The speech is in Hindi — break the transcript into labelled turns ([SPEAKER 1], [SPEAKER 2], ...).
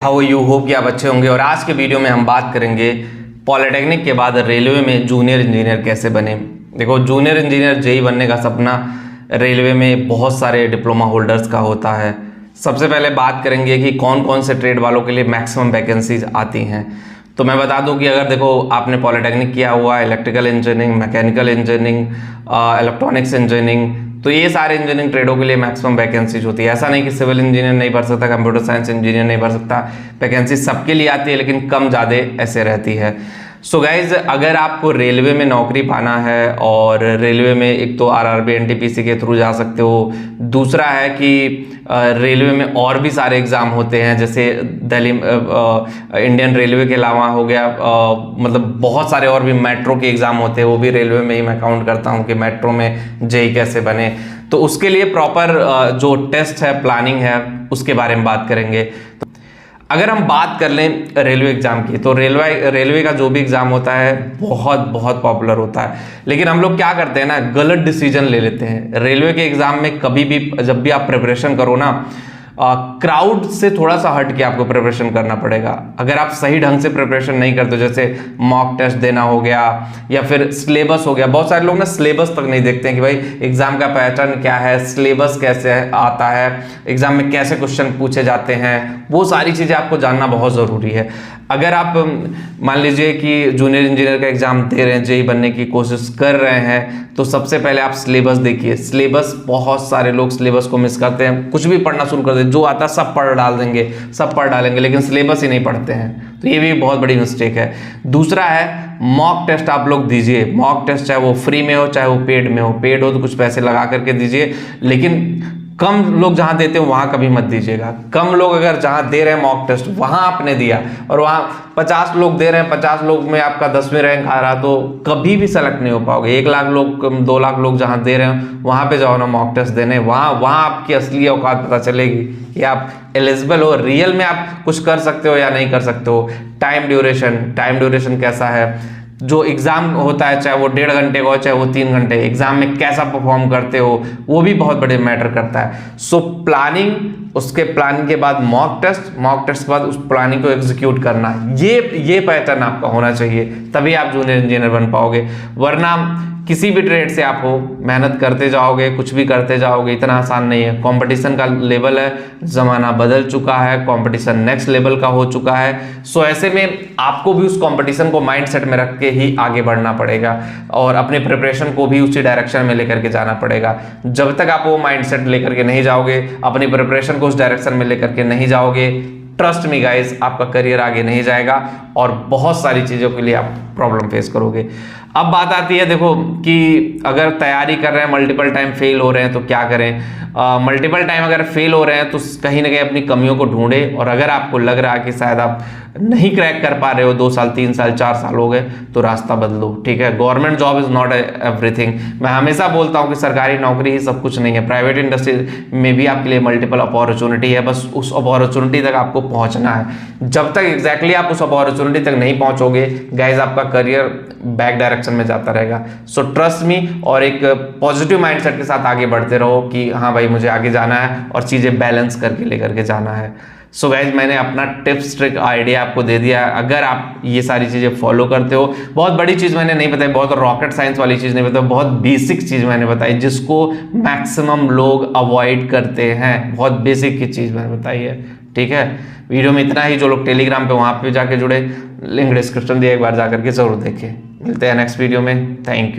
[SPEAKER 1] हाउ यू होप कि आप अच्छे होंगे। और आज के वीडियो में हम बात करेंगे पॉलिटेक्निक के बाद रेलवे में जूनियर इंजीनियर कैसे बने। देखो, जूनियर इंजीनियर जेई बनने का सपना रेलवे में बहुत सारे डिप्लोमा होल्डर्स का होता है। सबसे पहले बात करेंगे कि कौन कौन से ट्रेड वालों के लिए मैक्सिमम वैकेंसीज आती हैं। तो मैं बता दूं कि अगर देखो आपने पॉलिटेक्निक किया हुआ है, electrical engineering, mechanical engineering, electronics engineering, तो ये सारे इंजीनियरिंग ट्रेडों के लिए मैक्सिमम वैकेंसीज होती है। ऐसा नहीं कि सिविल इंजीनियर नहीं भर सकता, कंप्यूटर साइंस इंजीनियर नहीं भर सकता। वैकेंसी सबके लिए आती है, लेकिन कम ज़्यादा ऐसे रहती है। सो गाइज, अगर आपको रेलवे में नौकरी पाना है, और रेलवे में एक तो आरआरबी एनटीपीसी के थ्रू जा सकते हो, दूसरा है कि रेलवे में और भी सारे एग्ज़ाम होते हैं, जैसे दिल्ली इंडियन रेलवे के अलावा हो गया, मतलब बहुत सारे और भी मेट्रो के एग्ज़ाम होते हैं, वो भी रेलवे में ही मैं काउंट करता हूँ कि मेट्रो में जेई कैसे बने। तो उसके लिए प्रॉपर जो टेस्ट है, प्लानिंग है, उसके बारे में बात करेंगे। अगर हम बात कर लें रेलवे एग्जाम की, तो रेलवे का जो भी एग्जाम होता है बहुत बहुत पॉपुलर होता है। लेकिन हम लोग क्या करते हैं ना, गलत डिसीजन ले लेते हैं। रेलवे के एग्जाम में कभी भी जब भी आप प्रिपरेशन करो ना, क्राउड से थोड़ा सा हट के आपको प्रिपरेशन करना पड़ेगा। अगर आप सही ढंग से प्रिपरेशन नहीं करते, जैसे मॉक टेस्ट देना हो गया या फिर सिलेबस हो गया। बहुत सारे लोग ना सिलेबस तक नहीं देखते हैं कि भाई एग्जाम का पैटर्न क्या है, सिलेबस कैसे आता है, एग्जाम में कैसे क्वेश्चन पूछे जाते हैं। वो सारी चीज़ें आपको जानना बहुत ज़रूरी है। अगर आप मान लीजिए कि जूनियर इंजीनियर का एग्जाम दे रहे हैं, जेई बनने की कोशिश कर रहे हैं, तो सबसे पहले आप सिलेबस देखिए। सिलेबस, बहुत सारे लोग सिलेबस को मिस करते हैं, कुछ भी पढ़ना शुरू कर देते, जो आता सब पढ़ डालेंगे, सब पढ़ डालेंगे, लेकिन सिलेबस ही नहीं पढ़ते हैं। तो ये भी बहुत बड़ी मिस्टेक है। दूसरा है मॉक टेस्ट आप लोग दीजिए। मॉक टेस्ट चाहे वो फ्री में हो चाहे वो पेड में हो। पेड हो तो कुछ पैसे लगा करके दीजिए, लेकिन कम लोग जहां देते हो वहां कभी मत दीजिएगा। कम लोग अगर जहां दे रहे हैं मॉक टेस्ट, वहां आपने दिया, और वहां 50 लोग दे रहे हैं, 50 लोग में आपका 10वें रैंक आ रहा, तो कभी भी सेलेक्ट नहीं हो पाओगे। 1 लाख लोग, 2 लाख लोग जहां दे रहे हैं, वहां पे जाओ ना मॉक टेस्ट देने। वहां आपकी असली औकात पता चलेगी कि आप एलिजिबल हो, रियल में आप कुछ कर सकते हो या नहीं कर सकते हो। टाइम ड्यूरेशन कैसा है, जो एग्जाम होता है, चाहे वो 1.5 घंटे का हो चाहे वो 3 घंटे, एग्जाम में कैसा परफॉर्म करते हो, वो भी बहुत बड़े मैटर करता है। सो प्लानिंग, उसके प्लानिंग के बाद मॉक टेस्ट के बाद उस प्लानिंग को एग्जीक्यूट करना, ये पैटर्न आपका होना चाहिए, तभी आप जूनियर इंजीनियर बन पाओगे। वरना किसी भी ट्रेड से आप हो, मेहनत करते जाओगे, कुछ भी करते जाओगे, इतना आसान नहीं है। कंपटीशन का लेवल है, ज़माना बदल चुका है, कंपटीशन नेक्स्ट लेवल का हो चुका है। सो ऐसे में आपको भी उस कंपटीशन को माइंडसेट में रख के ही आगे बढ़ना पड़ेगा, और अपने प्रिपरेशन को भी उसी डायरेक्शन में लेकर के जाना पड़ेगा। जब तक आप वो माइंडसेट लेकर के नहीं जाओगे, अपनी प्रिपरेशन को उस डायरेक्शन में लेकर के नहीं जाओगे, ट्रस्ट मी गाइस, आपका करियर आगे नहीं जाएगा, और बहुत सारी चीज़ों के लिए आप प्रॉब्लम फेस करोगे। अब बात आती है, देखो, कि अगर तैयारी कर रहे हैं, मल्टीपल टाइम फेल हो रहे हैं, तो क्या करें। मल्टीपल टाइम अगर फेल हो रहे हैं तो कहीं ना कहीं अपनी कमियों को ढूंढें, और अगर आपको लग रहा है कि शायद आप नहीं क्रैक कर पा रहे हो, 2 साल 3 साल 4 साल हो गए, तो रास्ता बदलो। ठीक है, government job is not everything. मैं हमेशा बोलता हूँ कि सरकारी नौकरी ही सब कुछ नहीं है। प्राइवेट इंडस्ट्री में भी आपके लिए मल्टीपल अपॉर्चुनिटी है, बस उस अपॉर्चुनिटी तक आपको पहुँचना है। जब तक एग्जैक्टली आप उस अपॉर्चुनिटी तक नहीं पहुँचोगे गाइज, आपका करियर बैक डायरेक्शन में जाता रहेगा। सो ट्रस्ट मी, और एक पॉजिटिव माइंडसेट के साथ आगे बढ़ते रहो कि हाँ भाई मुझे आगे जाना है, और चीज़ें बैलेंस करके लेकर के जाना है। सो गाइज, मैंने अपना टिप्स ट्रिक आइडिया आपको दे दिया है। अगर आप ये सारी चीज़ें फॉलो करते हो, बहुत बड़ी चीज़ मैंने नहीं बताई, बहुत रॉकेट साइंस वाली चीज़ नहीं बताई, बहुत बेसिक चीज़ मैंने बताई, जिसको मैक्सिमम लोग अवॉइड करते हैं। बहुत बेसिक की चीज़ मैंने बताई है। ठीक है, वीडियो में इतना ही। जो लोग टेलीग्राम पे, वहाँ पे जाके जुड़े, लिंक डिस्क्रिप्शन दिया, एक बार जाकर के जरूर देखें। मिलते हैं नेक्स्ट वीडियो में। Thank you.